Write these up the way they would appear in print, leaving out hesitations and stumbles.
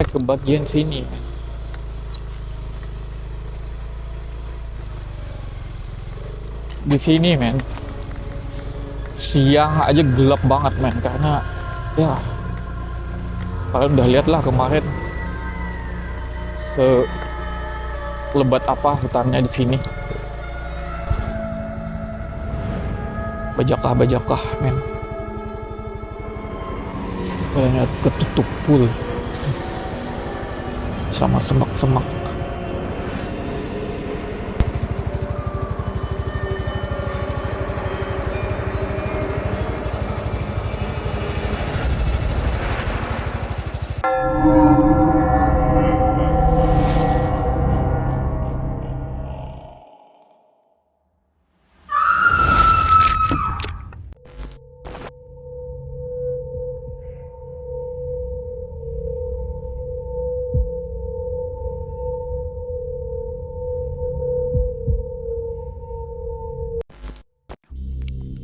ke bagian sini. Di sini men, siang aja gelap banget men, karena ya kalian udah lihat lah kemarin selebat apa hutannya di sini. Bajakah men, kayaknya ketutup full sama semak-semak.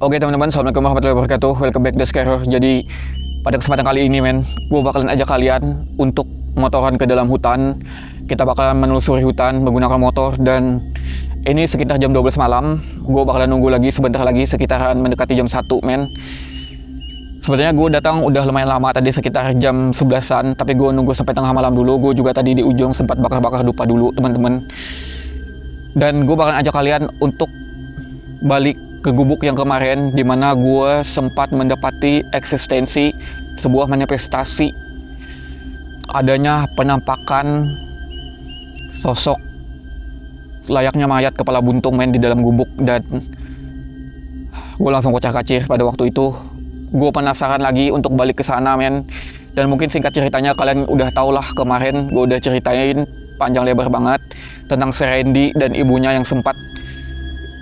Oke teman-teman, assalamualaikum warahmatullahi wabarakatuh. Welcome back to Skyro. Jadi pada kesempatan kali ini men, gue bakalan ajak kalian untuk motoran ke dalam hutan. Kita bakalan menelusuri hutan menggunakan motor, dan ini sekitar jam 12 malam. Gue bakalan nunggu lagi sebentar lagi, sekitaran mendekati jam 1 men. Sebenarnya gue datang udah lumayan lama tadi, sekitar jam 11-an, tapi gue nunggu sampai tengah malam dulu. Gue juga tadi di ujung sempat bakar-bakar dupa dulu teman-teman. Dan gue bakalan ajak kalian untuk balik ke gubuk yang kemarin, dimana gue sempat mendapati eksistensi sebuah manifestasi adanya penampakan sosok layaknya mayat kepala buntung men di dalam gubuk. Dan gue langsung kocak-kacir pada waktu itu. Gue penasaran lagi untuk balik ke sana men, dan mungkin singkat ceritanya kalian udah tau lah, kemarin gue udah ceritain panjang lebar banget tentang si Randy dan ibunya yang sempat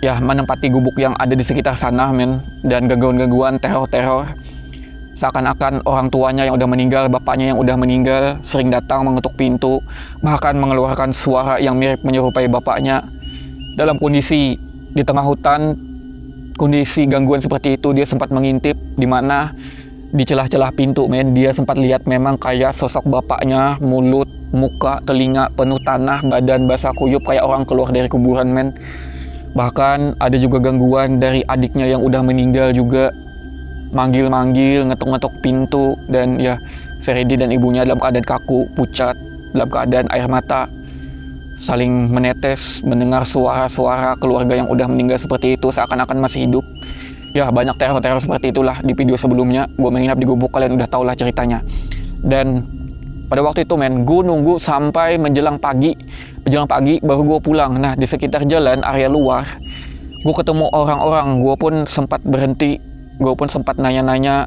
ya menempati gubuk yang ada di sekitar sana men, dan gangguan-gangguan, teror-teror, seakan-akan orang tuanya yang udah meninggal, bapaknya yang udah meninggal sering datang mengetuk pintu, bahkan mengeluarkan suara yang mirip menyerupai bapaknya. Dalam kondisi di tengah hutan, kondisi gangguan seperti itu, dia sempat mengintip, di mana di celah-celah pintu men, dia sempat lihat memang kayak sosok bapaknya, mulut, muka, telinga penuh tanah, badan basah kuyup kayak orang keluar dari kuburan men. Bahkan ada juga gangguan dari adiknya yang udah meninggal juga, manggil-manggil, ngetok-ngetok pintu, dan ya Seredi dan ibunya dalam keadaan kaku, pucat, dalam keadaan air mata saling menetes mendengar suara-suara keluarga yang udah meninggal seperti itu seakan-akan masih hidup. Ya banyak teror-teror seperti itulah. Di video sebelumnya gue menginap di gubuk, kalian udah tau lah ceritanya. Dan pada waktu itu men, gue nunggu sampai menjelang pagi baru gue pulang. Nah di sekitar jalan area luar, gue ketemu orang-orang. Gue pun sempat berhenti, gue pun sempat nanya-nanya.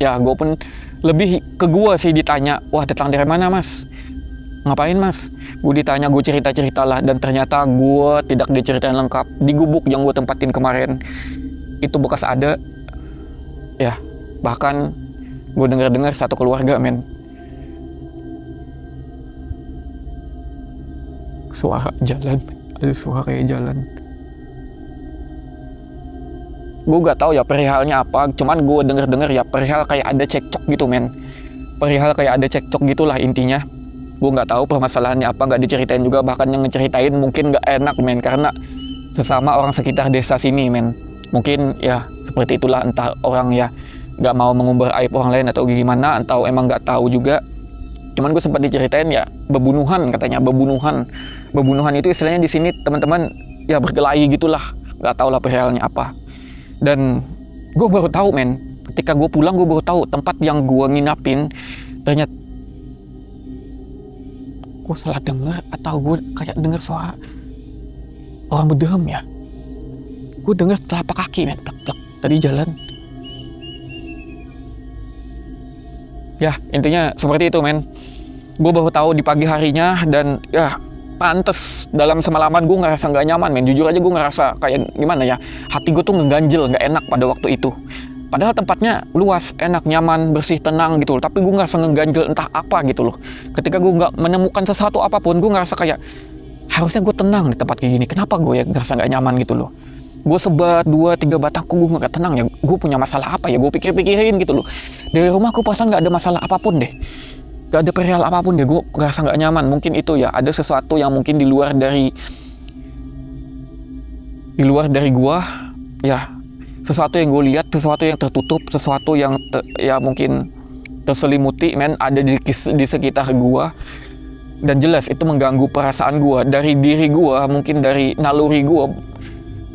Ya gue pun lebih ke gue sih ditanya, wah datang dari mana mas? Ngapain mas? Gue ditanya, gue cerita-cerita lah, dan ternyata gue tidak diceritain lengkap. Di gubuk yang gue tempatin kemarin itu bekas ada, ya bahkan gue dengar-dengar satu keluarga men, suara jalan, ada suara kayak jalan. Gue gak tahu ya perihalnya apa, cuman gue denger ya perihal kayak ada cekcok gitu men, perihal kayak ada cekcok gitulah intinya. Gue gak tahu permasalahannya apa, gak diceritain juga. Bahkan yang ngeceritain mungkin gak enak men, karena sesama orang sekitar desa sini men. Mungkin ya seperti itulah, entah orang ya gak mau mengumbar aib orang lain atau gimana, atau emang gak tahu juga. Cuman gue sempat diceritain ya bebunuhan, katanya bebunuhan itu istilahnya di sini teman-teman ya berkelahi gitulah, nggak tahu lah perihalnya apa. Dan gue baru tahu men, ketika gue pulang gue baru tahu tempat yang gue nginapin ternyata gue salah dengar atau gue kayak dengar suara orang berderem ya. Gue dengar telapak kaki men, plek-plek tadi jalan. Ya intinya seperti itu men. Gue baru tahu di pagi harinya, dan ya pantes dalam semalaman gue ngerasa nggak nyaman men. Jujur aja gue ngerasa kayak gimana ya, hati gue tuh ngeganjel, nggak enak pada waktu itu. Padahal tempatnya luas, enak, nyaman, bersih, tenang gitu loh. Tapi gue ngerasa ngeganjel entah apa gitu loh. Ketika gue nggak menemukan sesuatu apapun, gue ngerasa kayak harusnya gue tenang di tempat kayak gini. Kenapa gue ya ngerasa nggak nyaman gitu loh. Gue sebat 2-3 batang, kok gue nggak tenang ya. Gue punya masalah apa ya, gue pikir-pikirin gitu loh. Dari rumah gue perasaan nggak ada masalah apapun deh. gak ada perihal apapun deh, gue ngerasa nggak nyaman. Mungkin itu ya, ada sesuatu yang mungkin di luar dari gue ya, sesuatu yang gue lihat, sesuatu yang tertutup, sesuatu yang ya mungkin terselimuti men, ada di sekitar gue, dan jelas itu mengganggu perasaan gue. Dari diri gue, mungkin dari naluri gue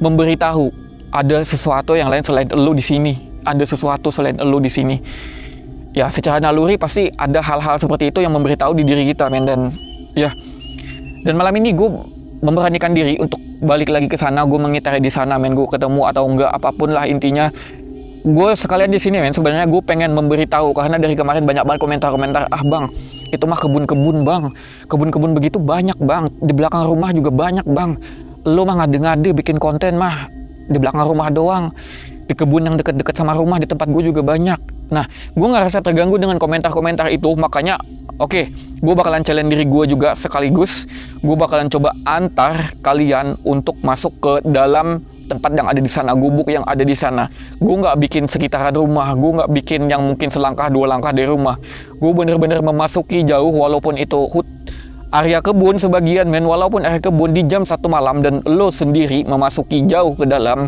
memberitahu ada sesuatu yang lain selain elu di sini, ada sesuatu selain elu di sini. Ya secara naluri pasti ada hal-hal seperti itu yang memberitahu di diri kita men. Dan ya, dan malam ini gue memberanikan diri untuk balik lagi ke sana. Gue mengitari di sana men, gue ketemu atau enggak apapun lah, intinya gue sekalian di sini men. Sebenarnya gue pengen memberitahu, karena dari kemarin banyak banget komentar-komentar, ah bang itu mah kebun-kebun bang, kebun-kebun begitu banyak bang, di belakang rumah juga banyak bang, lo mah ngade-ngade bikin konten mah di belakang rumah doang, di kebun yang deket-deket sama rumah di tempat gue juga banyak. Nah, gue ngerasa terganggu dengan komentar-komentar itu, makanya oke, gue bakalan challenge diri gue juga, sekaligus gue bakalan coba antar kalian untuk masuk ke dalam tempat yang ada di sana, gubuk yang ada di sana. Gue nggak bikin sekitaran rumah, gue nggak bikin yang mungkin selangkah dua langkah dari rumah. Gue bener-bener memasuki jauh, walaupun itu area kebun sebagian men, walaupun area kebun di jam 1 malam dan lo sendiri memasuki jauh ke dalam,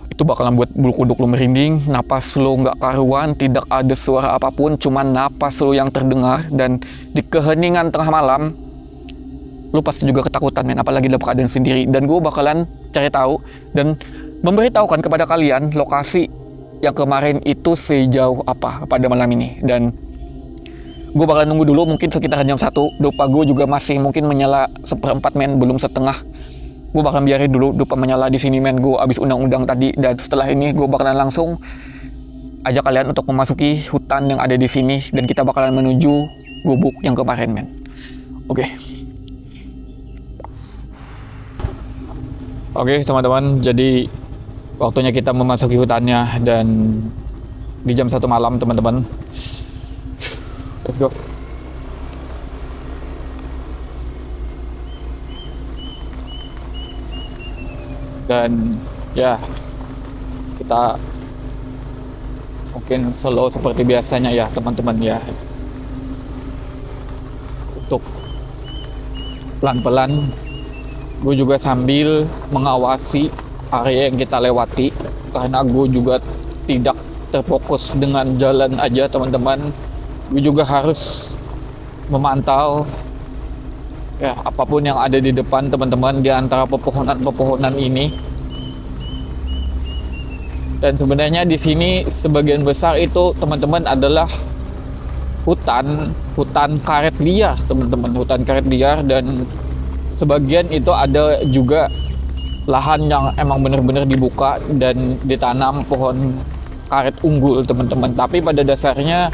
itu bakalan buat bulu kuduk lo merinding, napas lo nggak karuan, tidak ada suara apapun, cuman napas lo yang terdengar. Dan di keheningan tengah malam, lo pasti juga ketakutan men, apalagi dalam keadaan sendiri. Dan gue bakalan cari tahu dan memberitahukan kepada kalian lokasi yang kemarin itu sejauh apa pada malam ini. Dan gue bakalan nunggu dulu mungkin sekitar jam 1. Dopa gue juga masih mungkin menyala 1/4 men, belum setengah. Gue bakalan biarin dulu dopa menyala di sini men. Gue abis undang-undang tadi, dan setelah ini gue bakalan langsung ajak kalian untuk memasuki hutan yang ada di sini, dan kita bakalan menuju gubuk yang kemarin men. Oke teman-teman, jadi waktunya kita memasuki hutannya, dan di jam 1 malam teman-teman. Let's go. Dan ya, kita mungkin slow seperti biasanya ya teman-teman ya, untuk pelan-pelan. Gue juga sambil mengawasi area yang kita lewati, karena gue juga tidak terfokus dengan jalan aja teman-teman. Gue juga harus memantau ya apapun yang ada di depan teman-teman, di antara pepohonan-pepohonan ini. Dan sebenarnya di sini sebagian besar itu teman-teman adalah hutan karet liar teman-teman, hutan karet liar. Dan sebagian itu ada juga lahan yang emang benar-benar dibuka dan ditanam pohon karet unggul teman-teman. Tapi pada dasarnya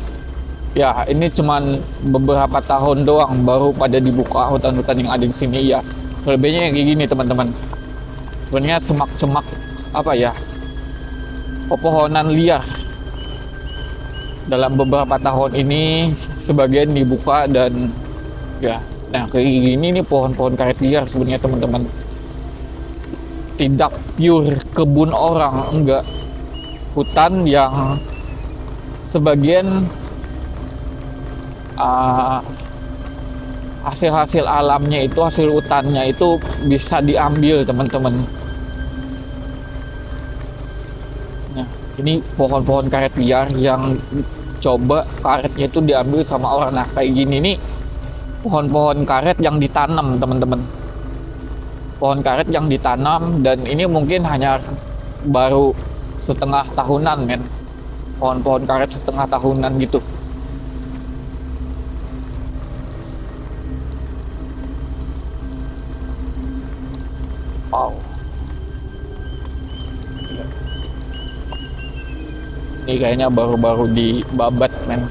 ya ini cuman beberapa tahun doang baru pada dibuka hutan-hutan yang ada di sini ya. Selebihnya kayak gini teman-teman. Sebenarnya semak-semak apa ya, pepohonan liar. Dalam beberapa tahun ini sebagian dibuka, dan ya, nah kayak gini nih pohon-pohon karet liar sebenarnya teman-teman. Tidak pure kebun orang, enggak. Hutan yang sebagian hasil-hasil alamnya itu, hasil hutannya itu bisa diambil teman-teman. Nah, ini pohon-pohon karet liar yang coba karetnya itu diambil sama orang. Nah, kayak gini nih pohon-pohon karet yang ditanam teman-teman. Pohon karet yang ditanam, dan ini mungkin hanya baru setengah tahunan men. Pohon-pohon karet setengah tahunan gitu. Wow. Ini kayaknya baru-baru dibabat men.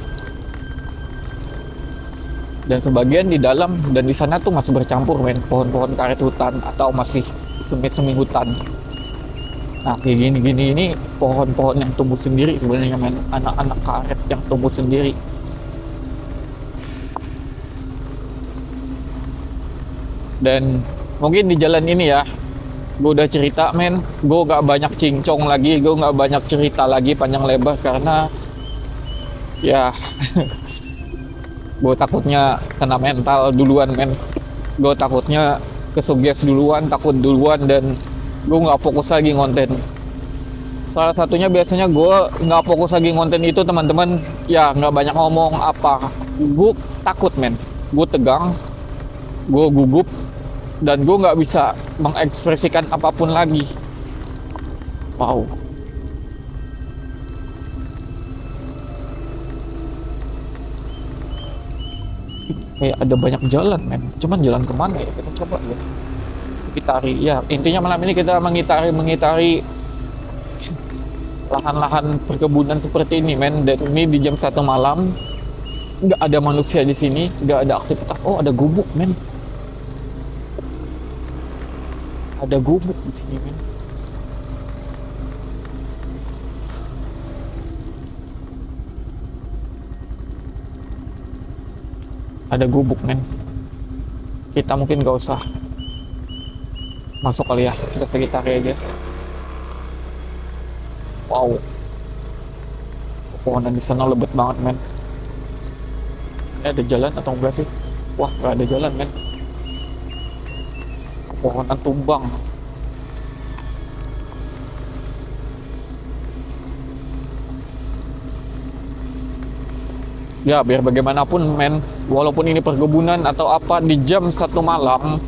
Dan sebagian di dalam dan di sana tuh masih bercampur men, pohon-pohon karet hutan atau masih semi-semi hutan. Nah kayak gini-gini ini pohon-pohon yang tumbuh sendiri sebenarnya men, anak-anak karet yang tumbuh sendiri. Dan mungkin di jalan ini ya, gue udah cerita men, gue gak banyak cincong lagi, gue gak banyak cerita lagi panjang lebar, karena ya Gue takutnya kena mental duluan men. Gue takutnya kesuges duluan, takut duluan, dan gue nggak fokus lagi ngonten. Salah satunya biasanya gue nggak fokus lagi ngonten itu teman-teman, ya nggak banyak ngomong apa, gue takut men, gue tegang, gue gugup, dan gue nggak bisa mengekspresikan apapun lagi. Wow. Kayak ada banyak jalan men, cuman jalan kemana ya, kita coba ya sekitari. Ya intinya malam ini kita mengitari lahan-lahan perkebunan seperti ini men, dan ini di jam 1 malam, nggak ada manusia di sini, nggak ada aktivitas. Oh, ada gubuk men, ada gubuk di sini men. Ada gubuk men, kita mungkin nggak usah masuk kali ya, kita sekitari aja. Wow, pohonan di sana lebat banget men. Ada jalan atau enggak sih? Wah, nggak ada jalan men, pohonan tumbang. Ya biar bagaimanapun men, walaupun ini perkebunan atau apa, di jam 1 malam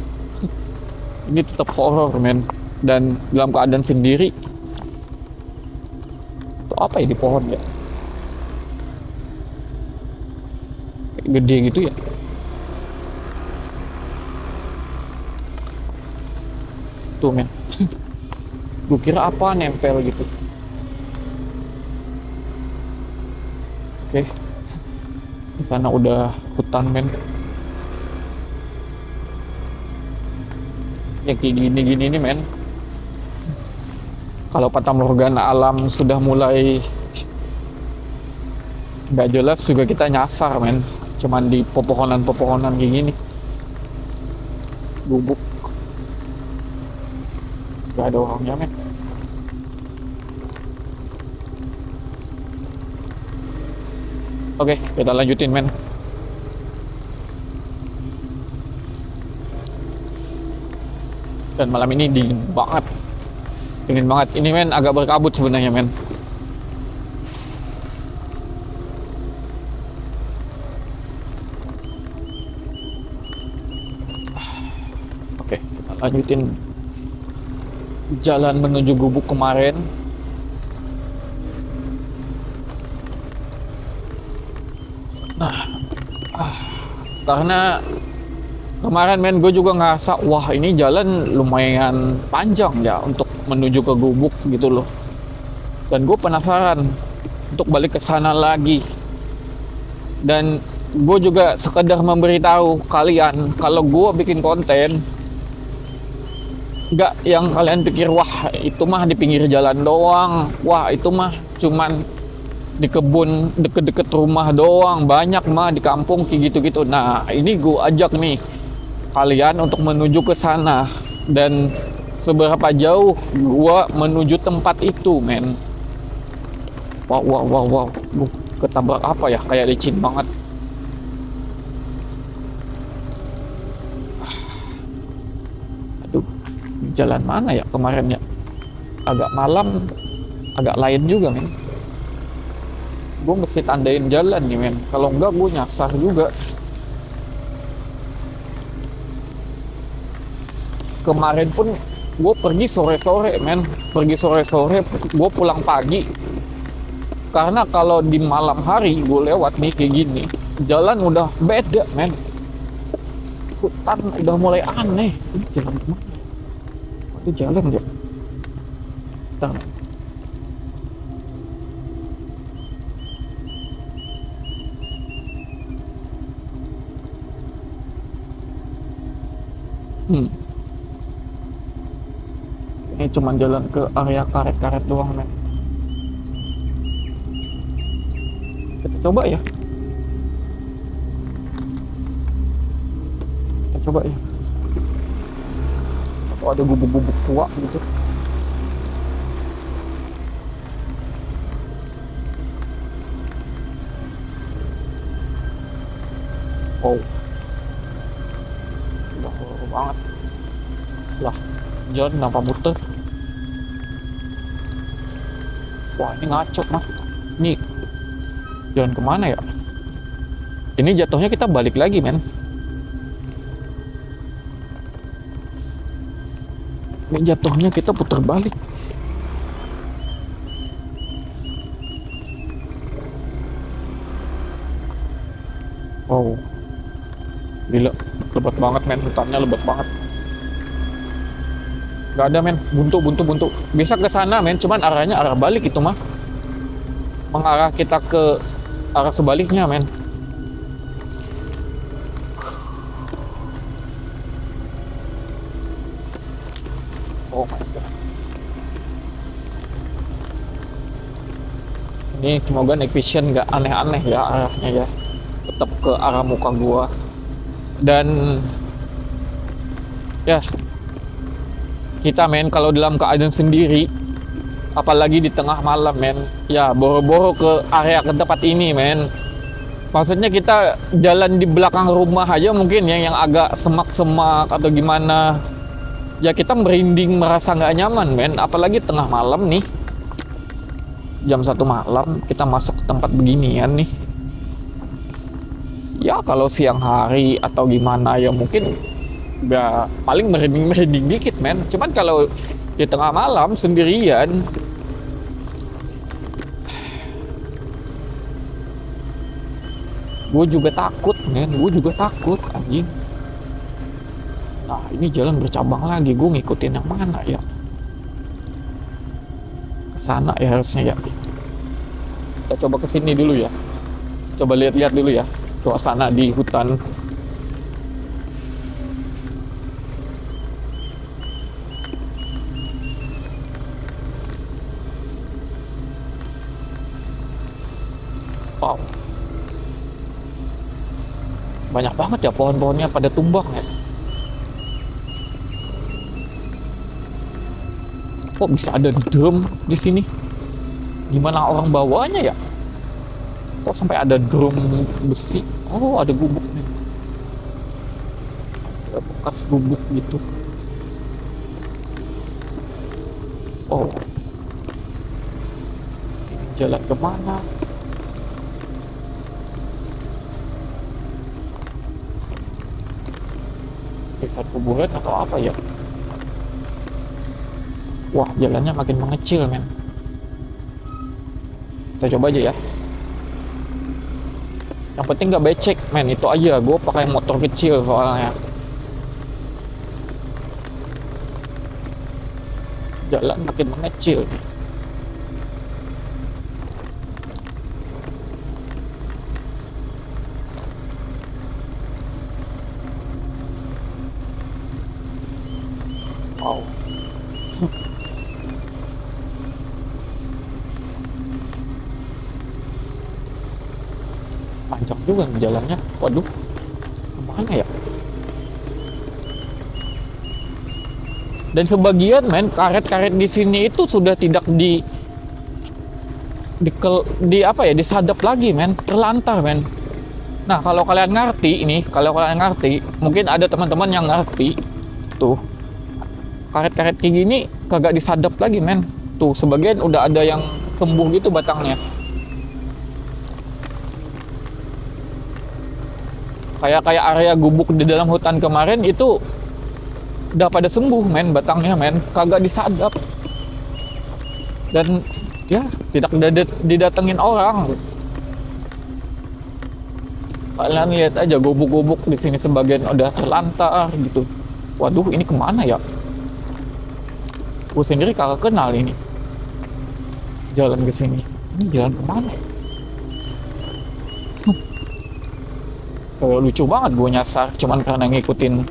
ini tetap horor men, dan dalam keadaan sendiri. Itu apa ya di pohon ya, kayak gede gitu ya. Tuh men, gue kira apa nempel gitu. Oke, di sana udah hutan men. Ya kayak gini-gini nih men, kalau fatamorgana alam sudah mulai nggak jelas juga kita nyasar men, cuman di pepohonan-pepohonan kayak gini. Gubuk nggak ada orangnya men. Oke, kita lanjutin men. Dan malam ini dingin banget, dingin banget ini men, agak berkabut sebenarnya men. Oke, kita lanjutin jalan menuju gubuk kemarin. Karena kemarin men gue juga ngerasa, wah ini jalan lumayan panjang ya untuk menuju ke gubuk gitu loh. Dan gue penasaran untuk balik ke sana lagi. Dan gue juga sekedar memberitahu kalian kalau gue bikin konten, nggak yang kalian pikir wah itu mah di pinggir jalan doang, wah itu mah cuman di kebun deket-deket rumah doang, banyak mah di kampung kayak gitu-gitu. Nah ini gue ajak nih kalian untuk menuju ke sana, dan seberapa jauh gue menuju tempat itu men. Wow, ketabrak apa ya, kayak licin banget. Aduh, jalan mana ya kemarin ya, agak malam, agak lain juga men. Gue mesti tandain jalan nih men, kalau enggak gue nyasar juga. Kemarin pun gue pergi sore-sore men, gue pulang pagi. Karena kalau di malam hari gue lewat nih kayak gini, jalan udah beda men, hutan udah mulai aneh. Ini jalan kemana? Ada jalan ya? Bentar. Ini cuma jalan ke area karet-karet doang men. Kita coba ya. Atau ada gubuk-gubuk tua gitu. Oh, udah horor banget. Lah, jalan kenapa muter? Wah, ini ngaco mah. Ini jalan kemana ya? Ini jatuhnya kita balik lagi, men. Ini jatuhnya kita putar balik. Oh, gila, lebat banget, men. Hutannya lebat banget. Gak ada, men. Buntu. Bisa ke sana, men. Cuman arahnya arah balik itu mah. Mengarah kita ke arah sebaliknya, men. Oh my god. Ini semoga night vision nggak aneh-aneh ya arahnya ya. Tetap ke arah muka gua. Dan ya, kita, men, kalau dalam keadaan sendiri, apalagi di tengah malam, men, ya boro-boro ke area ke tempat ini, men. Maksudnya kita jalan di belakang rumah aja mungkin ya, yang agak semak-semak atau gimana, ya kita merinding, merasa nggak nyaman, men. Apalagi tengah malam nih, jam 1 malam kita masuk ke tempat beginian nih. Ya kalau siang hari atau gimana ya mungkin ya paling merinding dikit, men. Cuman kalau di tengah malam sendirian, gue juga takut, men. Gue juga takut, anjing. Nah, ini jalan bercabang lagi. Gue ngikutin yang mana ya? Kesana ya harusnya ya. Kita coba kesini dulu ya. Coba lihat-lihat dulu ya suasana di hutan. Wow, banyak banget ya pohon-pohonnya pada tumbang ya. Kok bisa ada drum di sini? Gimana orang bawanya ya? Kok sampai ada drum besi? Oh, ada gubuk nih. Ada bekas gubuk gitu. Oh, jalan kemana? Desa kuburan atau apa ya? Wah, jalannya makin mengecil, men. Kita coba aja ya. Yang penting nggak becek, men. Itu aja. Gue pakai motor kecil soalnya. Jalan makin mengecil. Wow. Panjang juga jalannya. Waduh, kemana ya? Dan sebagian, men, karet-karet di sini itu sudah tidak disadap lagi, men, terlantar, men. Nah, kalau kalian ngerti, mungkin ada teman-teman yang ngerti tuh, karet-karet kayak gini kagak disadap lagi, men. Tuh, sebagian udah ada yang sembuh gitu batangnya. Kayak area gubuk di dalam hutan kemarin itu udah pada sembuh, men, batangnya, men. Kagak disadap. Dan ya tidak didatengin orang. Kalian lihat aja gubuk-gubuk di sini sebagian udah terlantar gitu. Waduh, ini kemana ya? Gue sendiri kagak kenal ini jalan ke sini. Ini jalan kemana ya? Kayak lucu banget gue nyasar cuman karena ngikutin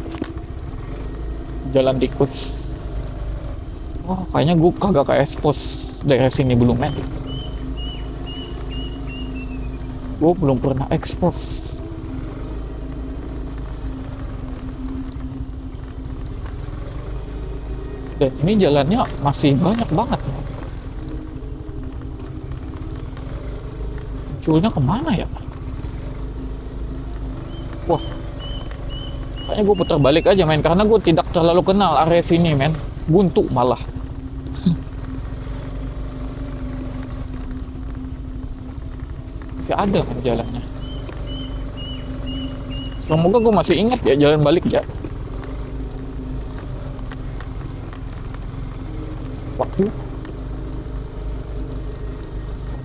jalan tikus. Oh, kayaknya gue kagak ke expose daerah sini belum, men. Gue belum pernah expose. Dan ini jalannya masih banyak banget. Munculnya kemana ya? Wah, kayaknya gue putar balik aja men, karena gue tidak terlalu kenal area sini men. Buntu malah. Masih ada kan jalannya. Semoga gue masih ingat ya jalan balik ya. Waktu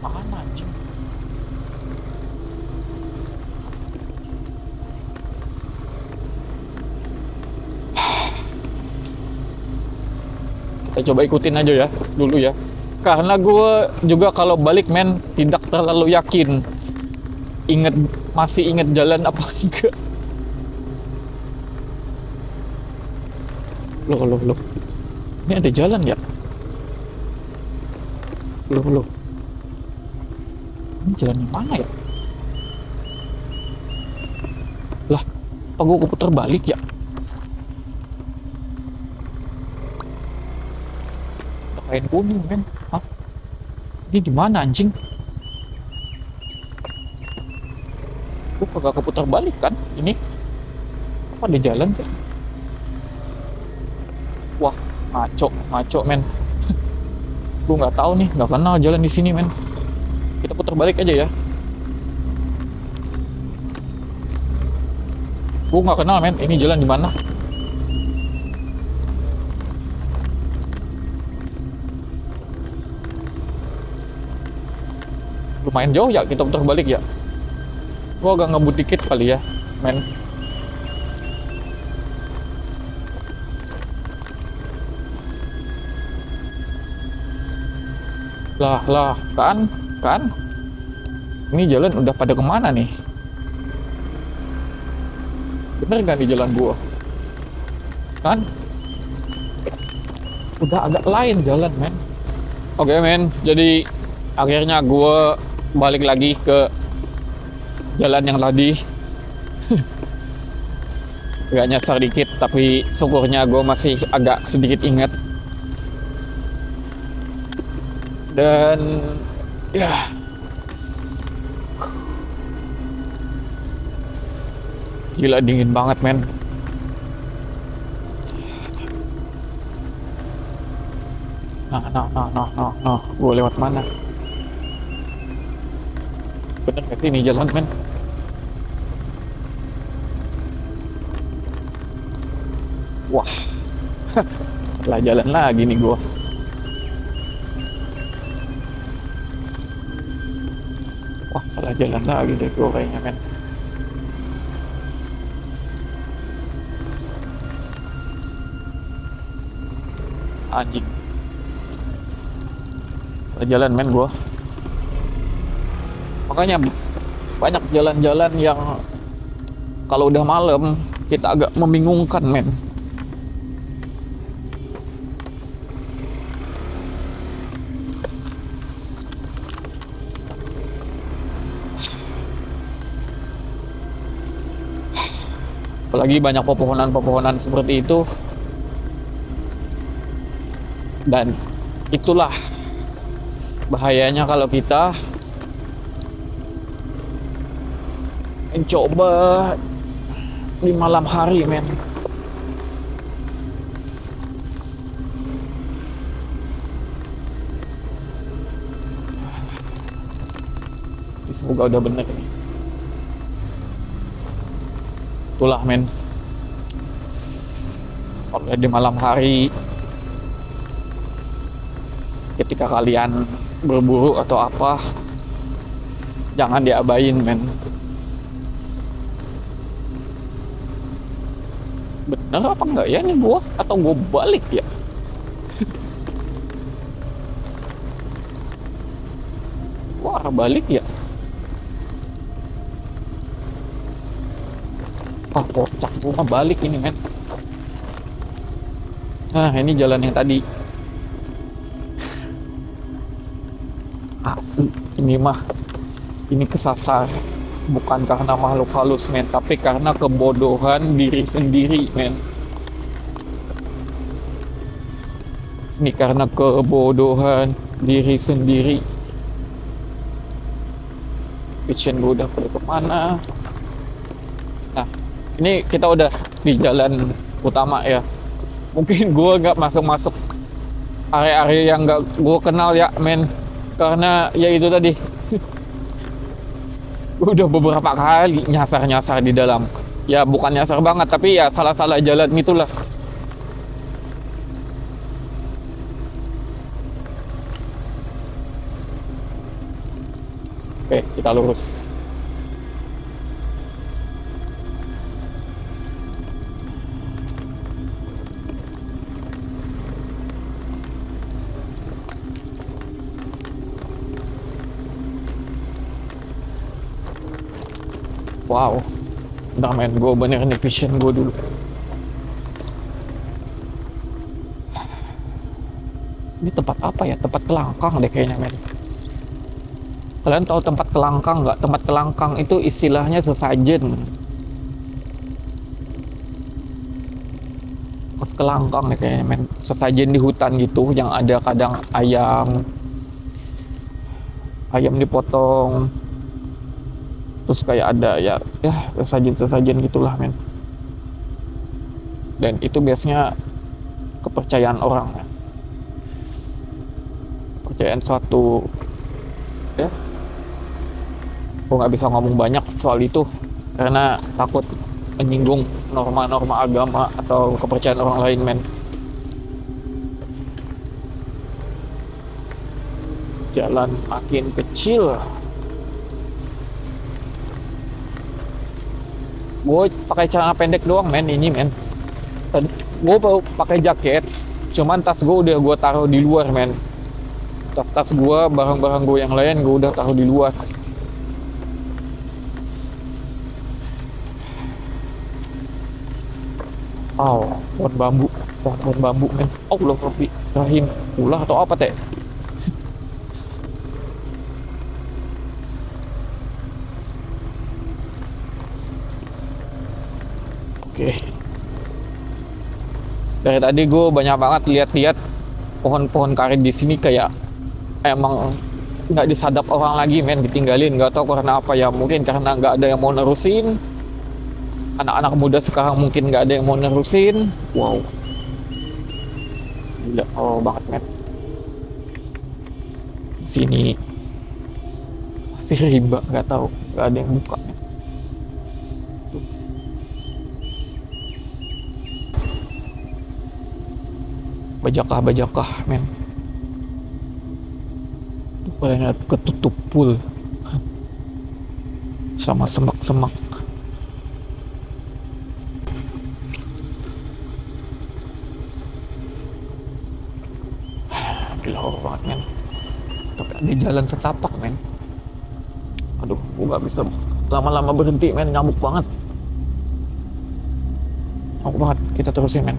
mana anjing? Kita coba ikutin aja ya dulu ya. Karena gue juga kalau balik men tidak terlalu yakin. Masih inget jalan apa enggak. Loh. Ini ada jalan ya? Loh. Ini jalan yang mana ya? Lah, apa gue putar balik ya? Kain kuning men. Hah? Ini di mana anjing? Gue kagak keputar balik kan? Ini apa ada jalan sih? Wah, ngaco men. Gue nggak tahu nih, nggak kenal jalan di sini men. Kita putar balik aja ya. Gue nggak kenal men, ini jalan di mana? Lumayan jauh ya, kita putar balik ya. Gue agak ngebut dikit kali ya men. Lah kan ini jalan udah pada kemana nih? Bener gak di jalan gua? Kan udah agak lain jalan men. Oke men, jadi akhirnya gua balik lagi ke jalan yang tadi. Agak nyasar dikit, tapi syukurnya gua masih agak sedikit ingat. Dan ya gila dingin banget men. Nah, gue lewat mana? Bener gak sih ini jalan men? Wah, lah jalan lagi nih gue. Wah, salah jalan lagi deh gue kayaknya men. Anjing, salah jalan men gue. Makanya banyak jalan-jalan yang kalau udah malam kita agak membingungkan men. Apalagi banyak pepohonan-pepohonan seperti itu. Dan itulah bahayanya kalau kita mencoba di malam hari men. Semoga udah bener nih. Itulah men, kalau di malam hari ketika kalian berburu atau apa, jangan diabain men. Bener apa enggak ya nih gua, atau gua balik ya? Gua arah balik ya? Ah, kocak, gua balik ini men. Nah, ini jalan yang tadi. Asli, ini kesasar. Bukan karena makhluk halus men, tapi karena kebodohan diri sendiri men. Ini karena kebodohan diri sendiri. Vision gue udah pada kemana? Nah, Ini kita udah di jalan utama ya. Mungkin gue nggak masuk-masuk area-area yang nggak gue kenal ya, men. Karena ya itu tadi, gue udah beberapa kali nyasar-nyasar di dalam. Ya bukan nyasar banget, tapi ya salah-salah jalan gitulah. Oke, kita lurus. Wow, udah men, gue benerin vision gue dulu. Ini tempat apa ya? Tempat kelangkang deh kayaknya, men. Kalian tahu tempat kelangkang nggak? Tempat kelangkang itu istilahnya sesajen. Tempat kelangkang deh kayaknya, men. Sesajen di hutan gitu, yang ada kadang ayam dipotong, terus kayak ada ya sesajen gitulah, men. Dan itu biasanya kepercayaan orang, men. Kepercayaan suatu ya. Gue nggak bisa ngomong banyak soal itu karena takut menyinggung norma-norma agama atau kepercayaan orang lain, men. Jalan makin kecil. Gue pakai celana pendek doang, men, ini, men. Tadi gue baru pakai jaket, cuman tas gue udah gue taruh di luar, men. Tas gue, barang-barang gue yang lain gue udah taruh di luar. Oh, pohon bambu, men. Allah Rabbi Rahim, ulah atau apa teh? Oke. Dari tadi gue banyak banget lihat-lihat pohon-pohon karet di sini, kayak emang nggak disadap orang lagi, men, ditinggalin. Nggak tahu karena apa ya, mungkin karena nggak ada yang mau nerusin. Anak-anak muda sekarang mungkin nggak ada yang mau nerusin. Wow, gila, oh banget, men. Sini masih riba, nggak tahu, nggak ada yang buka, men. Bajakah, men. Banyak ketutup full sama semak-semak. Gila, horor banget, men. Tapi ada jalan setapak, men. Aduh, gua gak bisa lama-lama berhenti, men. Nyamuk banget. Kita terusin, men.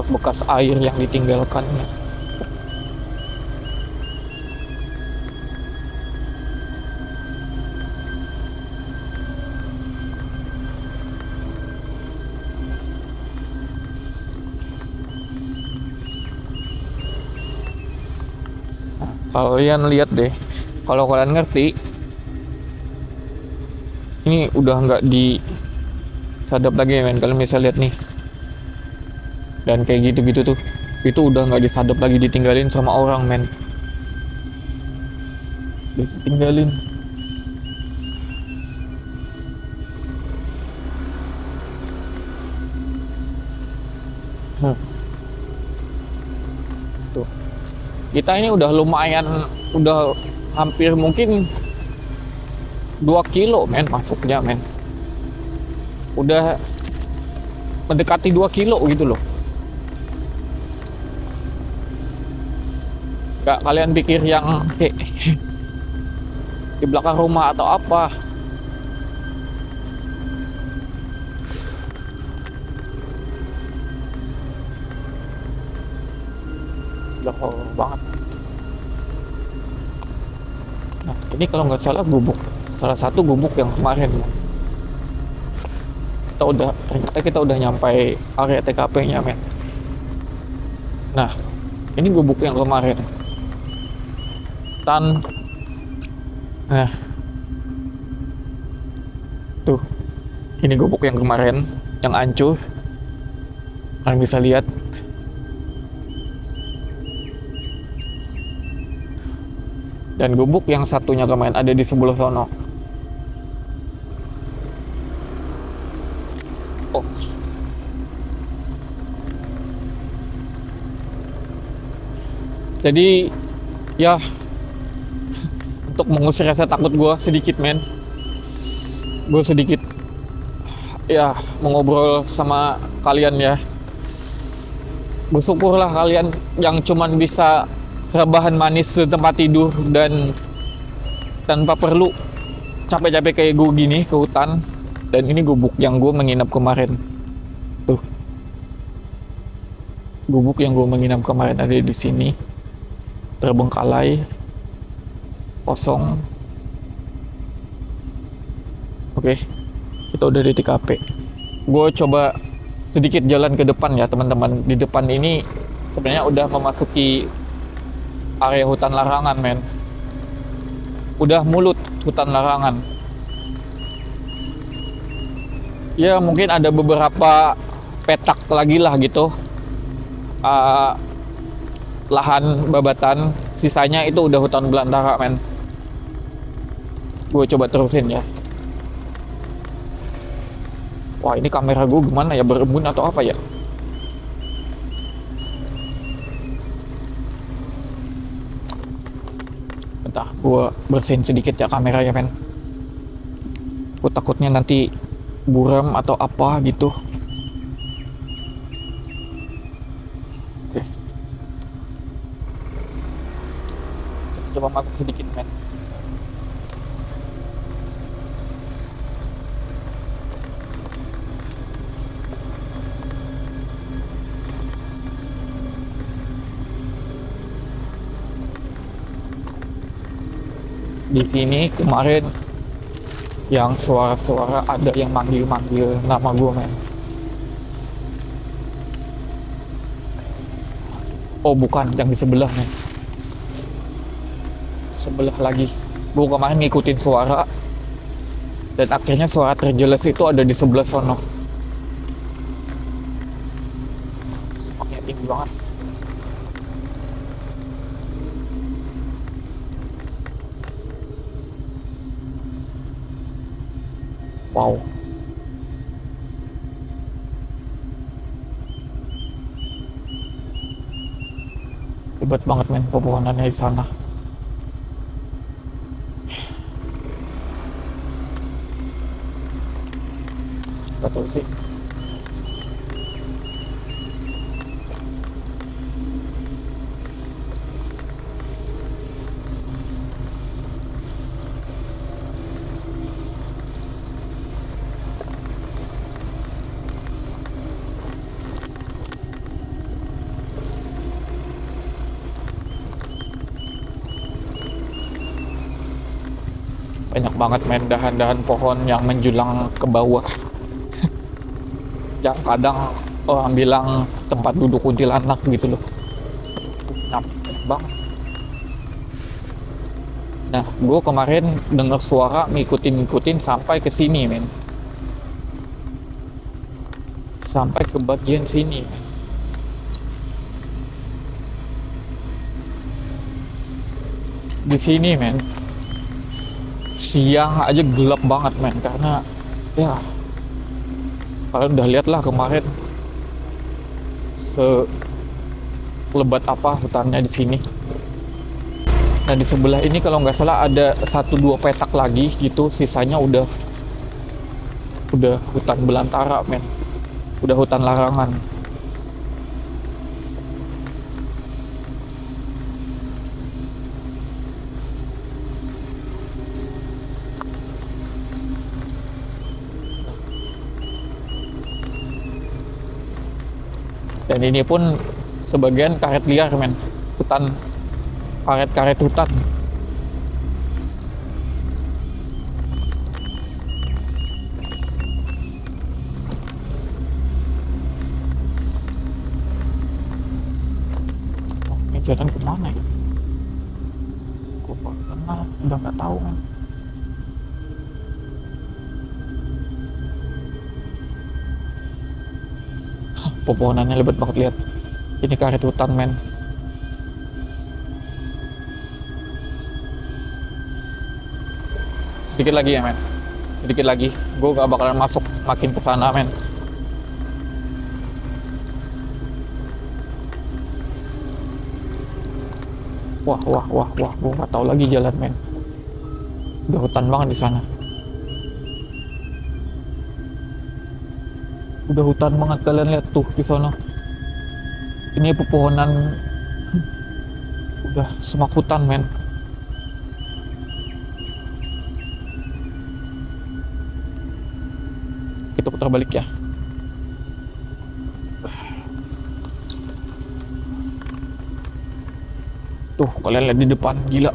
Bekas air yang ditinggalkannya. Nah, kalian lihat deh, kalau kalian ngerti, ini udah nggak disadap lagi, men. Kalian bisa lihat nih. Dan kayak gitu-gitu tuh, itu udah nggak disadap lagi, ditinggalin sama orang, men. Ditinggalin. Tuh, kita ini udah lumayan, udah hampir mungkin 2 kilo, men, masuknya, men. Udah mendekati 2 kilo gitu loh. Gak kalian pikir yang di belakang rumah atau apa. Jauh banget. Nah, ini kalau nggak salah gubuk salah satu gubuk yang kemarin. Ternyata kita udah nyampe area TKP-nya, men. Nah, ini gubuk yang kemarin. Nah, tuh, ini gubuk yang kemarin, yang hancur. Kalian bisa lihat. Dan gubuk yang satunya kemarin ada di sebelah sono. Oh. Jadi, ya, untuk mengusir rasa takut gue sedikit, men. Gue sedikit, ya, mengobrol sama kalian ya. Bersyukurlah kalian yang cuman bisa rebahan manis di tempat tidur dan tanpa perlu capek-capek kayak gue gini ke hutan. Dan ini gubuk yang gue menginap kemarin. Tuh, gubuk yang gue menginap kemarin ada di sini, terbengkalai, kosong. Oke, kita udah di TKP. Gue coba sedikit jalan ke depan ya teman-teman. Di depan ini sebenarnya udah memasuki area hutan larangan, men. Udah mulut hutan larangan. Ya mungkin ada beberapa petak lagi lah gitu, lahan babatan. Sisanya itu udah hutan belantara, men. Gue coba terusin ya. Wah, ini kamera gue gimana ya, berembun atau apa ya? Bentar, gue bersihin sedikit ya kamera ya, men. Gue takutnya nanti buram atau apa gitu. Oke. Coba masuk sedikit, men. Di sini kemarin yang suara-suara ada yang manggil-manggil nama gue, men. Oh bukan, yang di sebelah, men. Sebelah lagi. Gue kemarin ngikutin suara dan akhirnya suara terjelas itu ada di sebelah sono. Oke, tinggi banget. Wow. Hebat banget, men, pepohonannya di sana. Betul sih. Banyak banget, men, dahan-dahan pohon yang menjulang ke bawah. Yang kadang orang bilang tempat duduk kuntilanak gitu loh. Nah, banyak banget. Nah, gue kemarin dengar suara ngikutin sampai ke sini, men. Sampai ke bagian sini. Di sini, men. Siang aja gelap banget, men, karena ya kalian udah lihat lah kemarin selebat apa hutannya di sini. Nah, di sebelah ini kalau nggak salah ada 1-2 petak lagi gitu, sisanya udah hutan belantara, men. Udah hutan larangan. Dan ini pun sebagian karet liar, men. Hutan, karet-karet hutan. jalan kemana ya? Gue pernah udah nggak tahu kan. Pepohonannya lebat banget, lihat. Ini karet hutan, men. Sedikit lagi ya, men. Sedikit lagi. Gue gak bakalan masuk makin ke sana, men. Wah. Gue gak tahu lagi jalan, men. Udah hutan banget di sana. Udah hutan banget, kalian lihat tuh di sana. Ini pepohonan, udah semak hutan, men. Kita putar balik ya. Tuh, kalian lihat di depan, gila.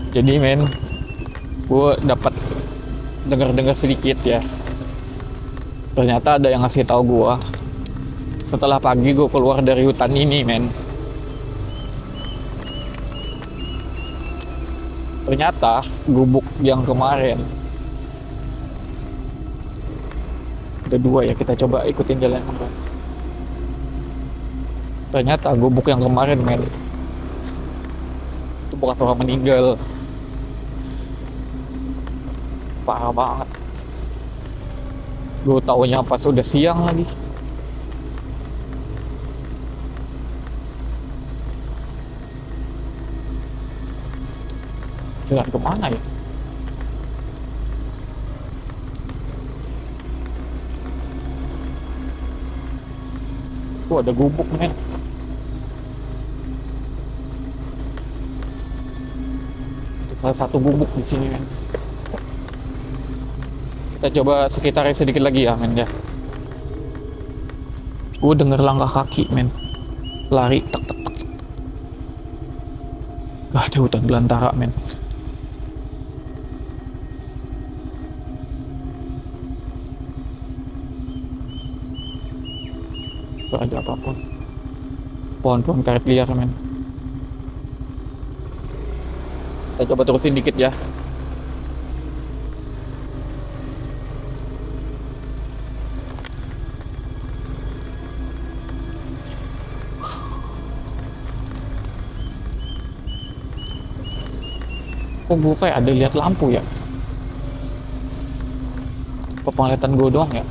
Jadi, men, gue dapat dengar-dengar sedikit ya. Ternyata ada yang ngasih tahu gue setelah pagi gue keluar dari hutan ini, men. Ternyata gubuk yang kemarin ada dua ya, kita coba ikutin jalan yang kemarin. Ternyata gubuk yang kemarin, men, itu bekas orang meninggal. Parah banget. Gue taunya pas udah siang lagi. Jalan kemana ya? Tuh ada gubuk, men. Ada salah satu gubuk di sini, men. Kita coba sekitarnya sedikit lagi ya, men ya. Gue denger langkah kaki, men. Lari, tak. Gak ada hutan belantara, men. Gak ada apapun. Pohon-pohon karet liar, men. Kita coba terusin dikit ya. Kok gue kayak ada lihat lampu ya? Apa penglihatan gue doang ya?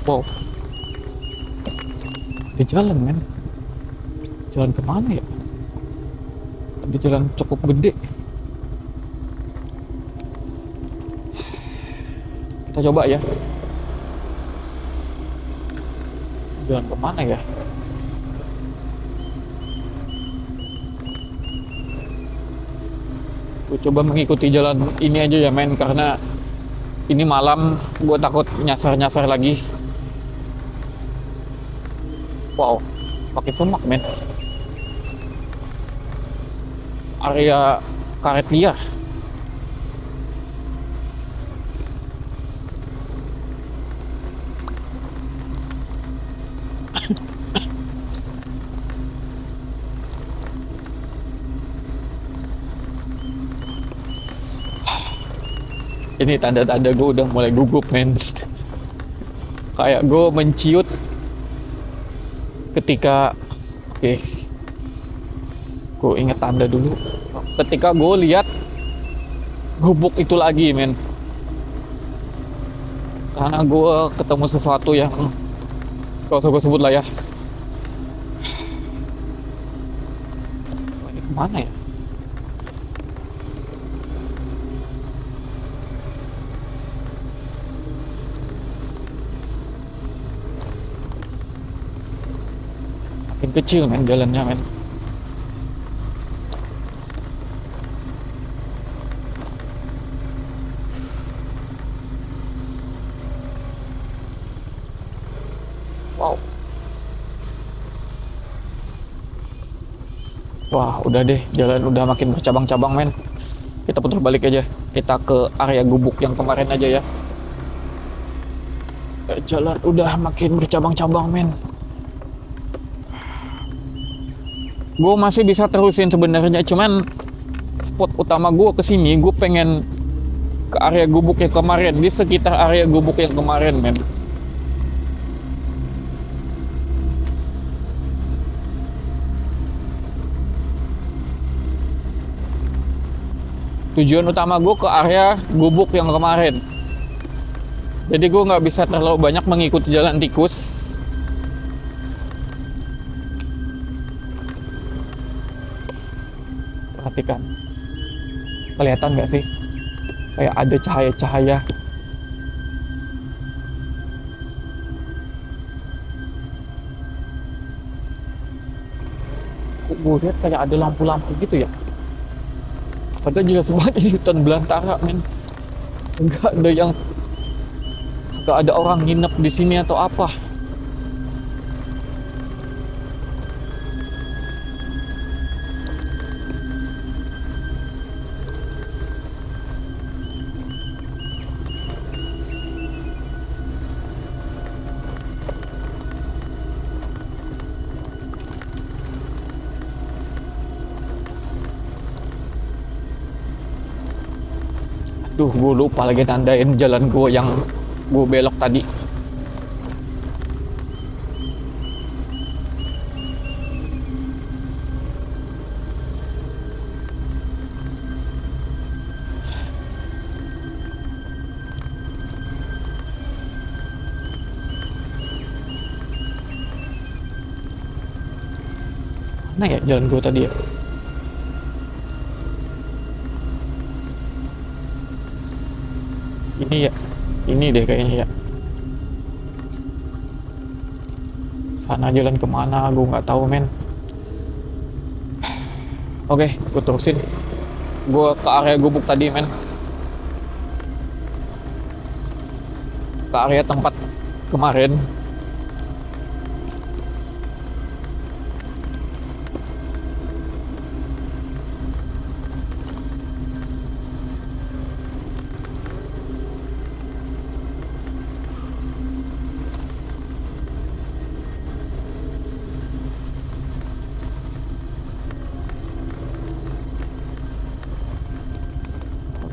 Wow. Ada jalan, men. Jalan kemana ya? Ada jalan cukup gede. Kita coba ya. Jalan kemana ya? Gue coba mengikuti jalan ini aja ya, men, karena ini malam gue takut nyasar-nyasar lagi. Wow, makin semak, men. Area karet liar. Ini tanda-tanda gue udah mulai gugup, men. Kayak gue menciut ketika, oke, gue inget tanda dulu. Ketika gue lihat gubuk itu lagi, men. Karena gue ketemu sesuatu yang gak usah gue sebut lah ya. Ini kemana ya? Makin kecil, men, jalannya, men. Wow. Wah, udah deh, jalan udah makin bercabang-cabang, men. Kita putar balik aja. Kita ke area gubuk yang kemarin aja ya. Jalan udah makin bercabang-cabang, men. Gue masih bisa terusin sebenarnya, cuman spot utama gue kesini, gue pengen ke area gubuk yang kemarin, di sekitar area gubuk yang kemarin, men. Tujuan utama gue ke area gubuk yang kemarin. Jadi gue nggak bisa terlalu banyak mengikuti jalan tikus. Perhatikan. Kelihatan nggak sih? Kayak ada cahaya-cahaya. Gue lihat kayak ada lampu-lampu gitu ya. Padahal jelas banget ini hutan belantara, men. Nggak ada yang, nggak ada orang nginep di sini atau apa. Duh, gue lupa lagi nandain jalan gue yang gue belok tadi. Mana ya jalan gue tadi ya? Ini ya, ini deh kayaknya ya. Sana jalan kemana, gue nggak tahu, men. Oke, gue terusin. Gue ke area gubuk tadi, men. Ke area tempat kemarin.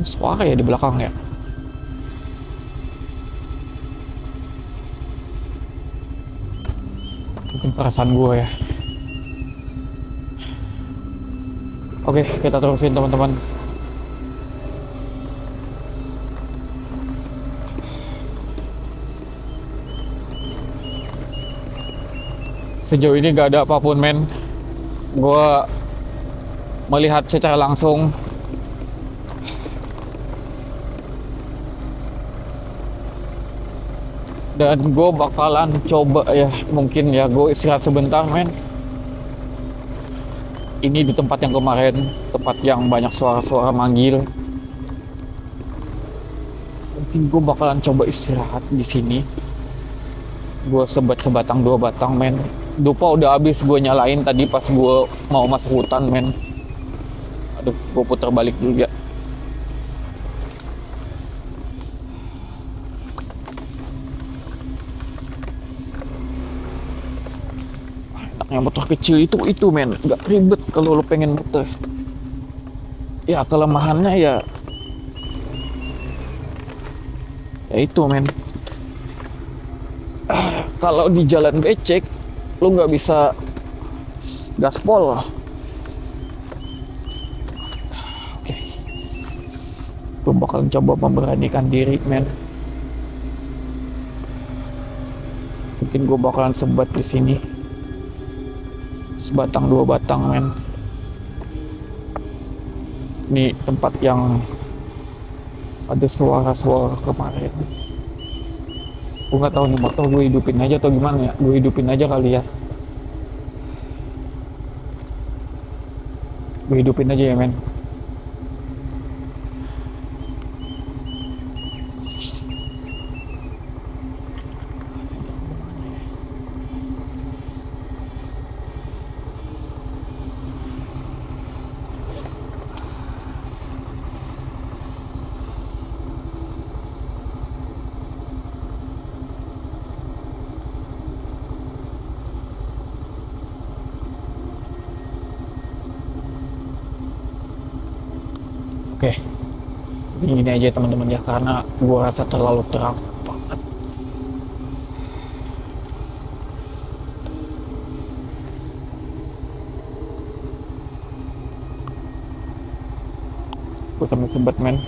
Suara ya di belakang ya. Mungkin perasaan gue ya. Oke, kita terusin teman-teman. Sejauh ini gak ada apapun, men. Gue melihat secara langsung dan gue bakalan coba ya, mungkin ya gue istirahat sebentar, men. Ini di tempat yang kemarin, tempat yang banyak suara-suara manggil. Mungkin gue bakalan coba istirahat di sini. Gue sebatang 2 batang, men. Dupa udah habis gue nyalain tadi pas gue mau masuk hutan, men. Aduh, gue putar balik dulu ya. Yang motor kecil itu men, nggak ribet kalau lo pengen muter. Ya kelemahannya ya Ya itu men, kalau di jalan becek lu nggak bisa gaspol. Oke, gue bakal coba memberanikan diri men. Mungkin gue bakalan sebat di sini, sebatang dua batang men. Ini tempat yang ada suara-suara kemarin. Gue nggak tahu nih motor gue hidupin aja atau gimana ya. Gue hidupin aja kali ya. Gue hidupin aja ya men. Oke, ini aja teman-teman ya, karena gue rasa terlalu terang banget. Gue sampai sebat men.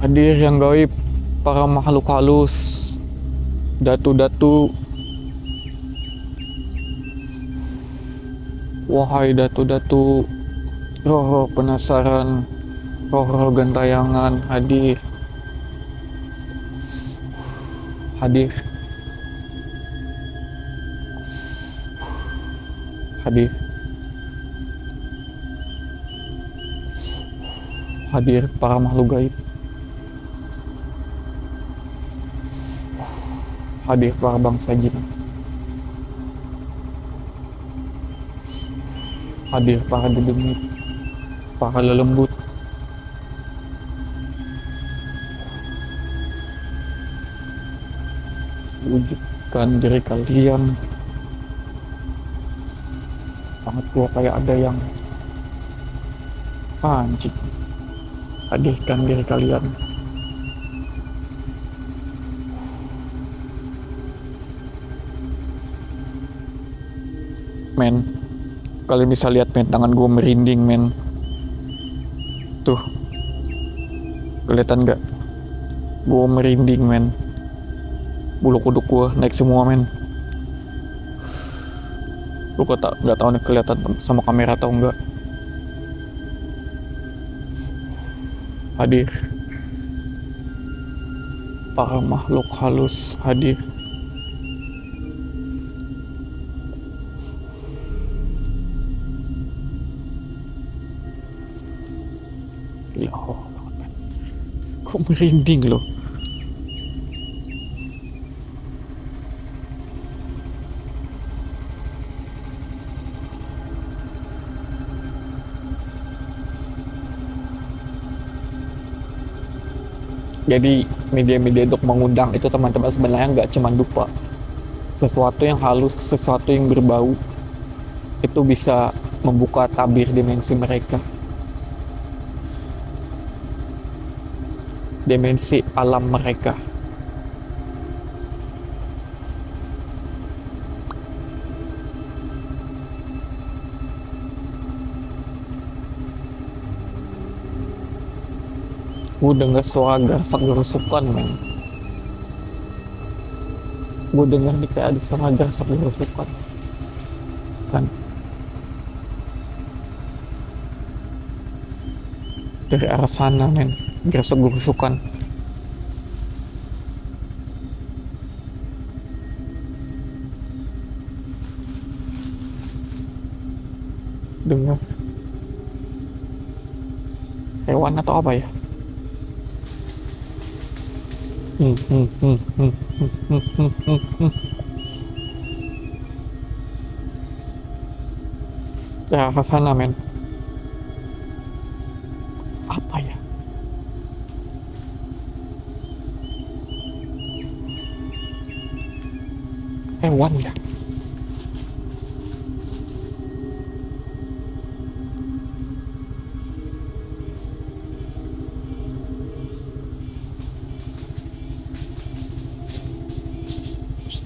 Hadir yang gaib, para makhluk halus, datu-datu. Wahai datu-datu, roh-roh penasaran, roh-roh gentayangan, hadir. Hadir. Hadir. Hadir para makhluk gaib. Hadir para bangsa jin. Hadir para dedemit, para lelembut. Wujudkan diri kalian. Sangat gua kayak ada yang anjing. Hadirkan diri kalian. Men, kalian bisa lihat men, tangan gue merinding men. Tuh, kelihatan nggak? Gue merinding men. Bulu kuduk gue naik semua men. Gue nggak tahu nih kelihatan sama kamera atau enggak. Hadir para makhluk halus, hadir. Gila, kok merinding loh. Jadi media-media untuk mengundang itu teman-teman sebenarnya nggak cuma dupa. Sesuatu yang halus, sesuatu yang berbau, itu bisa membuka tabir dimensi mereka. Dimensi alam mereka. Gue dengar suara gerasak gerusukan men. Gue dengar nih kayak ada suara gerasak gerusukan kan dari arah sana men, gerasak gerusukan. Dengar. Hewan atau apa ya? Ya ke sana men. Apa ya? Hewan ya?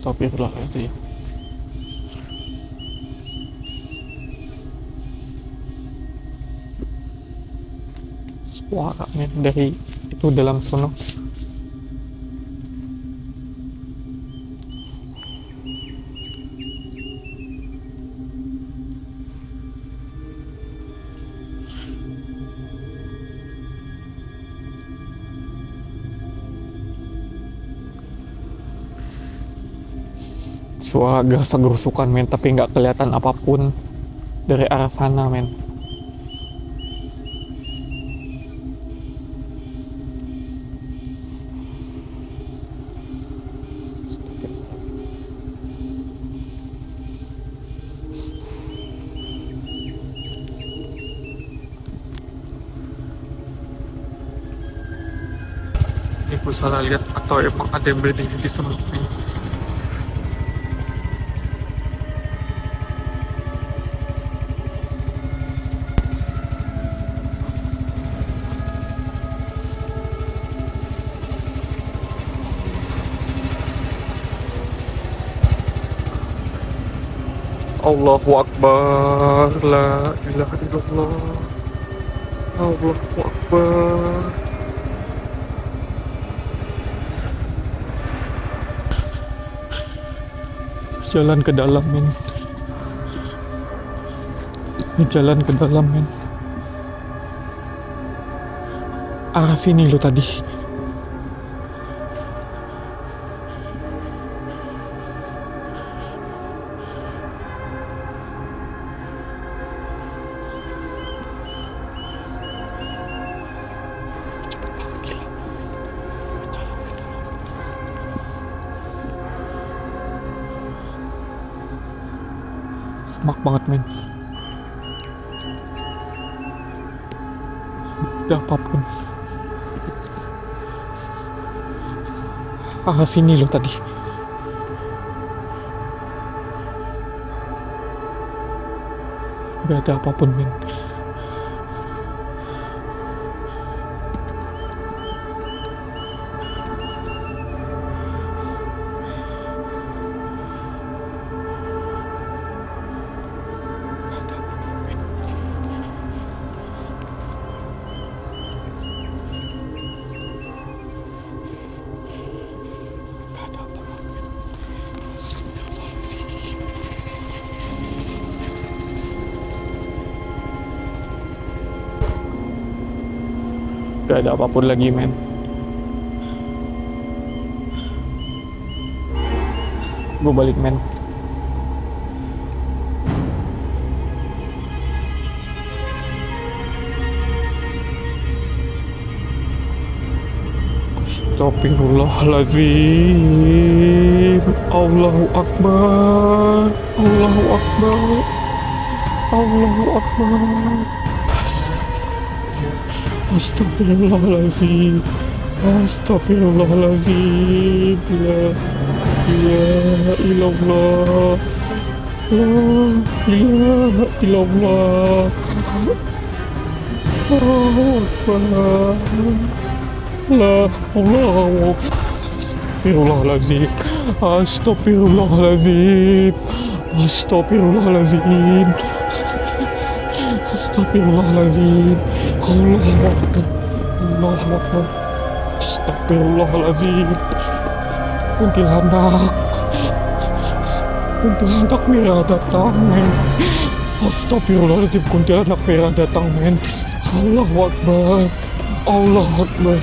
Astagfirullahaladzim. Suara men dari itu dalam sono. Suara gerasa-gerusukan men, tapi nggak kelihatan apapun dari arah sana men. Ibu salah lihat atau emang ada yang berdiri di sana men. Allahu Akbar, la ilaha illallah. Allahu Akbar. Jalan ke dalam men. Jalan ke dalam men. Arah sini lo tadi. Semak banget men. Udah apapun. Arah sini lo tadi. Gak ada apapun men. Gak ada apapun lagi men. Gue balik men. Astagfirullahaladzim. Allahu Akbar. Allahu Akbar. Allahu Akbar. Astagfirullahaladzim. Astagfirullahaladzim. La ilaha illallah. La ilaha illallah. Allahu Akbar. La Allah. Astagfirullahaladzim. Astagfirullahaladzim. Astagfirullahaladzim. Astagfirullahaladzim. Allahu Akbar. Allahu Akbar. Astagfirullahaladzim. Kuntilanak. Kuntilanak merah datang men. Astagfirullahaladzim. Kuntilanak merah datang men. Allahu Akbar. Allahu Akbar.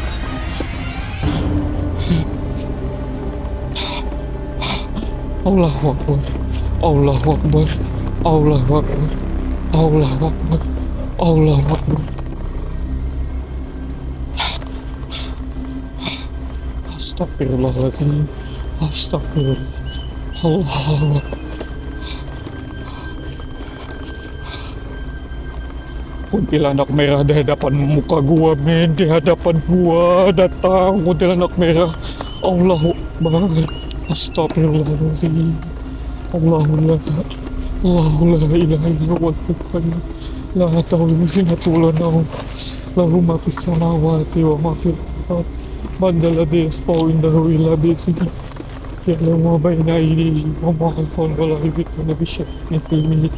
Allahu Akbar. Allahu Akbar. Allahu Akbar. Allahu Akbar. Allahu Akbar. Astagfirullahaladzim. Astagfirullah. Allah. Kuntilanak merah di hadapan muka gua, men. Di hadapan gua datang kuntilanak merah. Allahu Akbar. Astagfirullahaladzim. Allahullah. Allahullah ilaha illallah. La ta'ulu sinatullah naum. Lahu ma fis samawati wa ma fil ard. Man alladhi yasfa'u indahu illa bi'izni. Ya'lamu ma baina aydihim wa ma khalfahum wa la yuhituna bi syai'in min ilmihi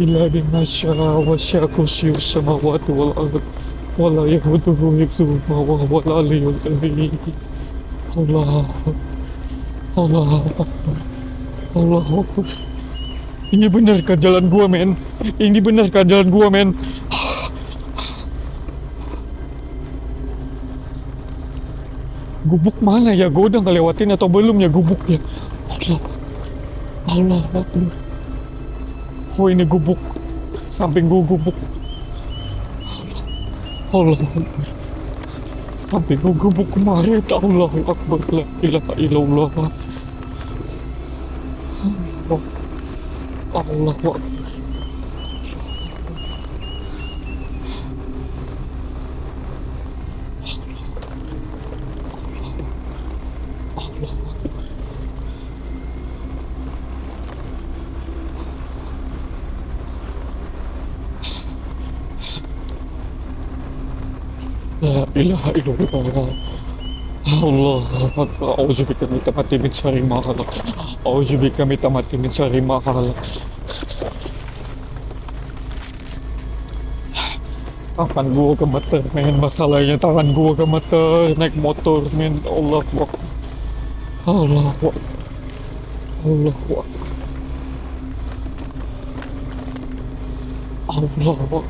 illa bima syaa wa syaa kursiyyuhu samawati wal ard wa la yahuduhu hifdhuhuma wa huwal aliyyul azim. Allah Akbar. Allahu Akbar. Ini benar kan jalan gua, men? Ini benar kan jalan gua, men? Gubuk mana ya? Gua udah ngelewatin atau belum ya gubuknya? Allah Akbar. Oh, ini gubuk. Samping gua gubuk. Allah Akbar. Samping gua gubuk kemarin. Allahu Akbar. La ilaha illallah. Allah Akbar. La ilaha illallah. Allah Akbar. A'udzubika min tamati min syarri ma khalaq. A'udzubika min tamati min syarri ma khalaq. Tangan gua gemeter, men. Masalahnya tangan gua gemeter naik motor, men. Allah Akbar. Allah Akbar. Allah Akbar. Allah Akbar.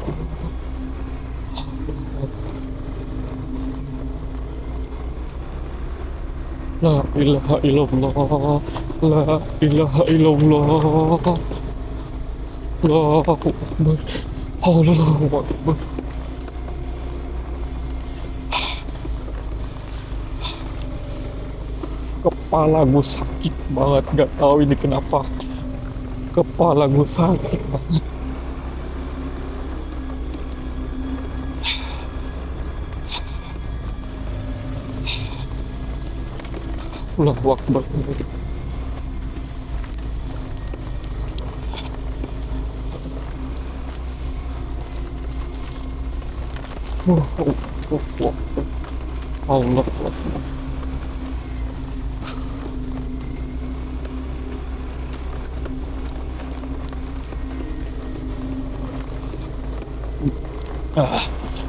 La ilaha illallah. La ilaha illallah. Allahu Akbar. Allahu Akbar. Kepala gue sakit banget, gak tahu ini kenapa. Kepala gue sakit banget. Allahu Akbar. Allah Akbar.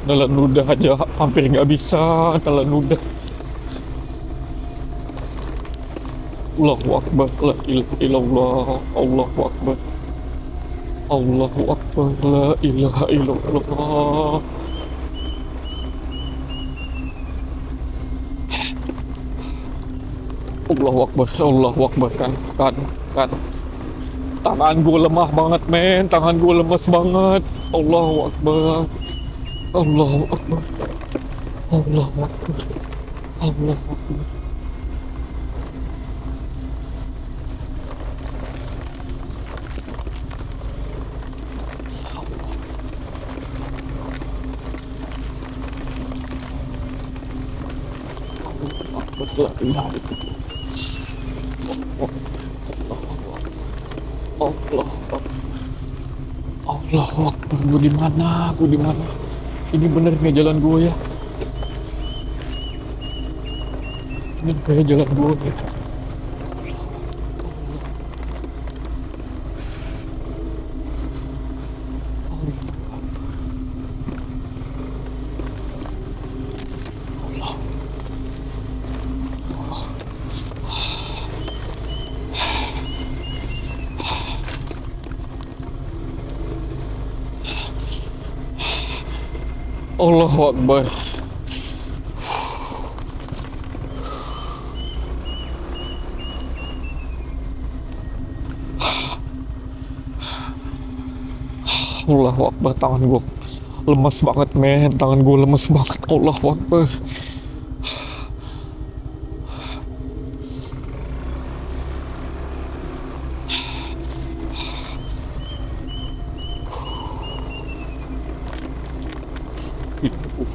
Nelan ludah aja hampir nggak bisa, nelan ludah. Allahu Akbar. La ilaha illallah. Allahu Akbar. Allahu Akbar. La ilaha illallah. Allahu Akbar. Allahu Akbar. Kan. Tangan gue lemah banget, men. Tangan gue lemes banget. Allahu Akbar. Allahu Akbar. Allahu Akbar. Allahu Akbar. La ilaha illallah. Allahu Akbar. Gue di mana? Gue di mana? Ini bener nih jalan gue ya. Ini kayak jalan gue ya. Allahu Akbar. Allahu Akbar. Tangan gue lemes banget, men. Tangan gue lemes banget. Allahu Akbar.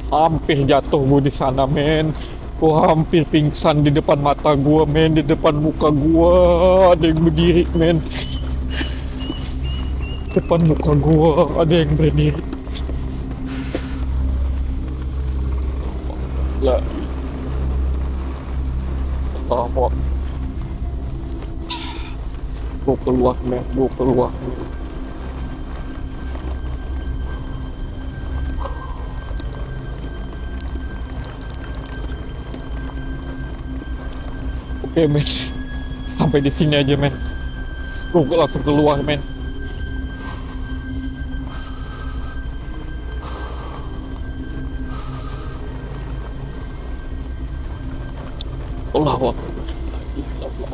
hampir jatuh gue di sana, men. Gue hampir pingsan di depan mata gue, men. Di depan muka gue ada yang berdiri, men. Depan muka gue ada yang berdiri. La Allah, gue keluar, men. Gue keluar, men. Oke, men. Sampai di sini aja, men. Gue langsung keluar, men. Allahu Akbar.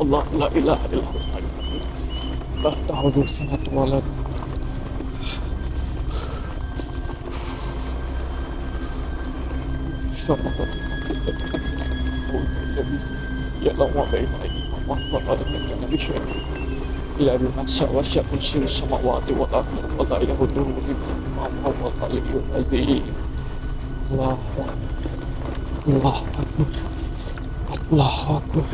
Allah, la ilaha illallah. La ta'udhu sanatu walad. Sallallahu ya Allah wa baina aydihim wa arjulihim min syai'in ila bima syaa sya'un samawati wal ardi wa la yahuduhu hifdhuhuma wa huwa al-'aliyyul 'azim. Allahu Akbar. Allahu Akbar. Allahu Akbar.